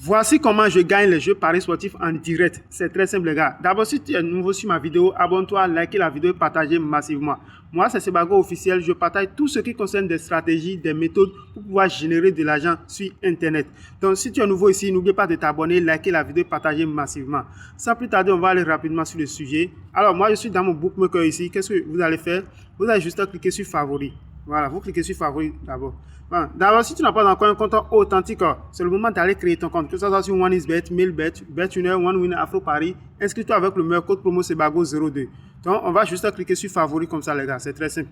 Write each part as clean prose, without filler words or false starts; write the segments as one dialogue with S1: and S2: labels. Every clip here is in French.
S1: Voici comment je gagne les jeux paris sportifs en direct. C'est très simple les gars. D'abord, si tu es nouveau sur ma vidéo, abonne-toi, likez la vidéo et partagez massivement. Moi, c'est Sebago officiel. Je partage tout ce qui concerne des stratégies, des méthodes pour pouvoir générer de l'argent sur Internet. Donc, si tu es nouveau ici, n'oublie pas de t'abonner, liker la vidéo et partager massivement. Sans plus tarder, on va aller rapidement sur le sujet. Alors, moi, je suis dans mon bookmaker ici. Qu'est-ce que vous allez faire? Vous allez juste cliquer sur Favoris. Voilà, vous cliquez sur Favoris d'abord. Bon, d'abord, si tu n'as pas encore un compte authentique, c'est le moment d'aller créer ton compte. Que ce soit sur OneXBet, MailBet, BetWinner, OneWinner, AfroParis. Inscris-toi avec le meilleur code promo Sebago02. Donc, on va juste cliquer sur Favoris comme ça, les gars. C'est très simple.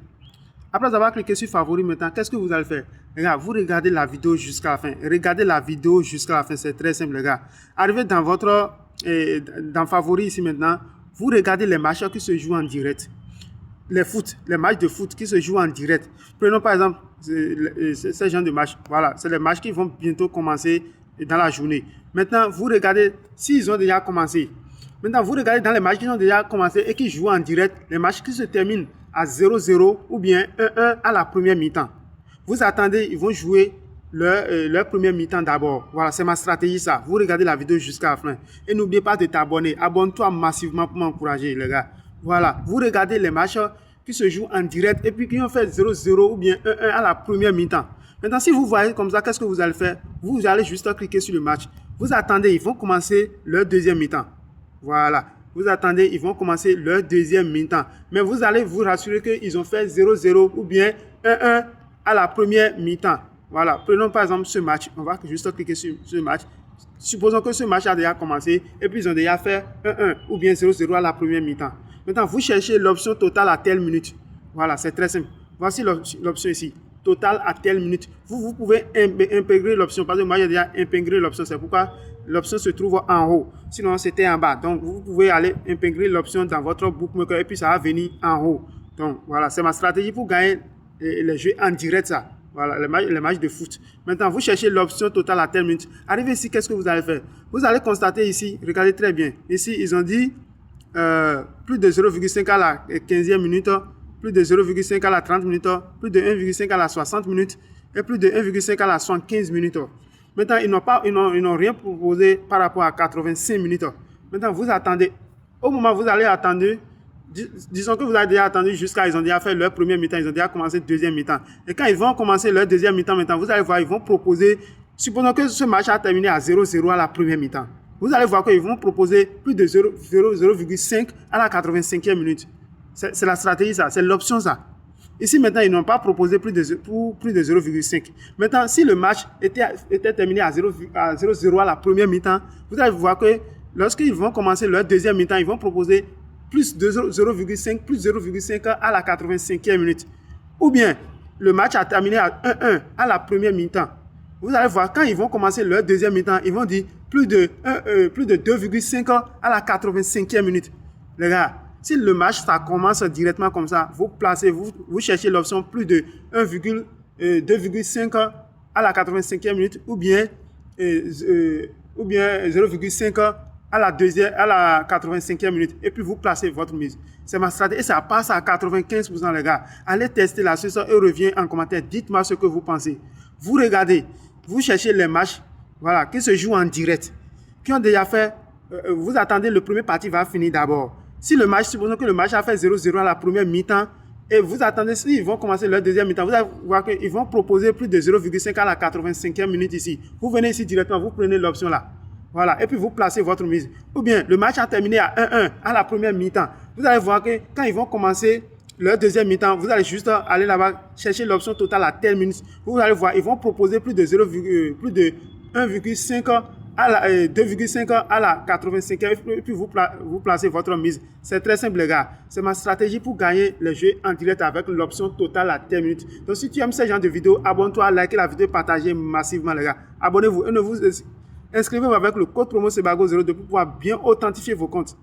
S1: Après avoir cliqué sur Favoris maintenant, qu'est-ce que vous allez faire? Les gars, vous regardez la vidéo jusqu'à la fin. Regardez la vidéo jusqu'à la fin. C'est très simple, les gars. Arrivez dans votre dans Favoris ici maintenant. Vous regardez les matchs qui se jouent en direct. Les matchs de foot qui se jouent en direct. Prenons par exemple ce genre de match. Voilà, c'est les matchs qui vont bientôt commencer dans la journée. Maintenant, vous regardez s'ils ont déjà commencé. Maintenant, vous regardez dans les matchs qui ont déjà commencé et qui jouent en direct, les matchs qui se terminent à 0-0 ou bien 1-1 à la première mi-temps. Vous attendez, ils vont jouer leur première mi-temps d'abord. Voilà, c'est ma stratégie ça. Vous regardez la vidéo jusqu'à la fin. Et n'oubliez pas de t'abonner. Abonne-toi massivement pour m'encourager, les gars. Voilà, vous regardez les matchs qui se jouent en direct et puis qui ont fait 0-0 ou bien 1-1 à la première mi-temps. Maintenant, si vous voyez comme ça, qu'est-ce que vous allez faire? Vous allez juste cliquer sur le match. Vous attendez, ils vont commencer leur deuxième mi-temps. Voilà, vous attendez, ils vont commencer leur deuxième mi-temps. Mais vous allez vous rassurer qu'ils ont fait 0-0 ou bien 1-1 à la première mi-temps. Voilà, prenons par exemple ce match. On va juste cliquer sur ce match. Supposons que ce match a déjà commencé et puis ils ont déjà fait 1-1 ou bien 0-0 à la première mi-temps. Maintenant, vous cherchez l'option totale à telle minute. Voilà, c'est très simple. Voici l'option ici. Total à telle minute. Vous pouvez intégrer l'option. Parce que moi, j'ai déjà intégré l'option. C'est pourquoi l'option se trouve en haut. Sinon, c'était en bas. Donc, vous pouvez aller intégrer l'option dans votre bookmaker et puis ça va venir en haut. Donc, voilà, c'est ma stratégie pour gagner les jeux en direct, ça. Voilà, les matchs de foot. Maintenant, vous cherchez l'option totale à telle minute. Arrivez ici, qu'est-ce que vous allez faire? Vous allez constater ici, regardez très bien. Ici, ils ont dit plus de 0,5 à la 15e minute, plus de 0,5 à la 30 minutes, plus de 1,5 à la 60 minutes et plus de 1,5 à la 75 minutes. Maintenant, ils n'ont rien proposé par rapport à 85 minutes. Maintenant, vous attendez. Au moment où vous allez attendre, disons que vous avez déjà attendu jusqu'à, ils ont déjà fait leur premier mi-temps, ils ont déjà commencé deuxième mi-temps. Et quand ils vont commencer leur deuxième mi-temps, maintenant, vous allez voir, ils vont proposer, supposons que ce match a terminé à 0-0 à la première mi-temps. Vous allez voir qu'ils vont proposer plus de 0,5 à la 85e minute. C'est la stratégie ça, c'est l'option ça. Ici maintenant, ils n'ont pas proposé plus de 0,5. Maintenant, si le match était terminé à 0,0 à la première mi-temps, vous allez voir que lorsqu'ils vont commencer leur deuxième mi-temps, ils vont proposer plus de 0,5 à la 85e minute. Ou bien, le match a terminé à 1-1 à la première mi-temps. Vous allez voir, quand ils vont commencer leur deuxième mi-temps, ils vont dire plus de 2,5 à la 85e minute. Les gars, si le match ça commence directement comme ça, vous placez, vous cherchez l'option plus de 2,5 à la 85e minute ou bien 0,5 à la 85e minute et puis vous placez votre mise. C'est ma stratégie et ça passe à 95% les gars. Allez tester la solution et reviens en commentaire. Dites-moi ce que vous pensez. Vous regardez, vous cherchez les matchs voilà, qui se jouent en direct, qui ont déjà fait, vous attendez le premier parti va finir d'abord. Si le match, supposons que le match a fait 0-0 à la première mi-temps, et vous attendez, s'ils vont commencer leur deuxième mi-temps, vous allez voir qu'ils vont proposer plus de 0,5 à la 85e minute ici. Vous venez ici directement, vous prenez l'option là. Voilà, et puis vous placez votre mise. Ou bien, le match a terminé à 1-1 à la première mi-temps. Vous allez voir que quand ils vont commencer leur deuxième mi-temps, vous allez juste aller là-bas, chercher l'option totale à telle minute. Vous allez voir, ils vont proposer plus de 1,5 à la 2,5 à la 85e et puis vous placez votre mise. C'est très simple les gars. C'est ma stratégie pour gagner les jeux en direct avec l'option totale à 10 minutes. Donc si tu aimes ce genre de vidéo, abonne-toi, likez la vidéo, partagez massivement les gars. Abonnez-vous et inscrivez-vous avec le code promo Sebago02 pour pouvoir bien authentifier vos comptes.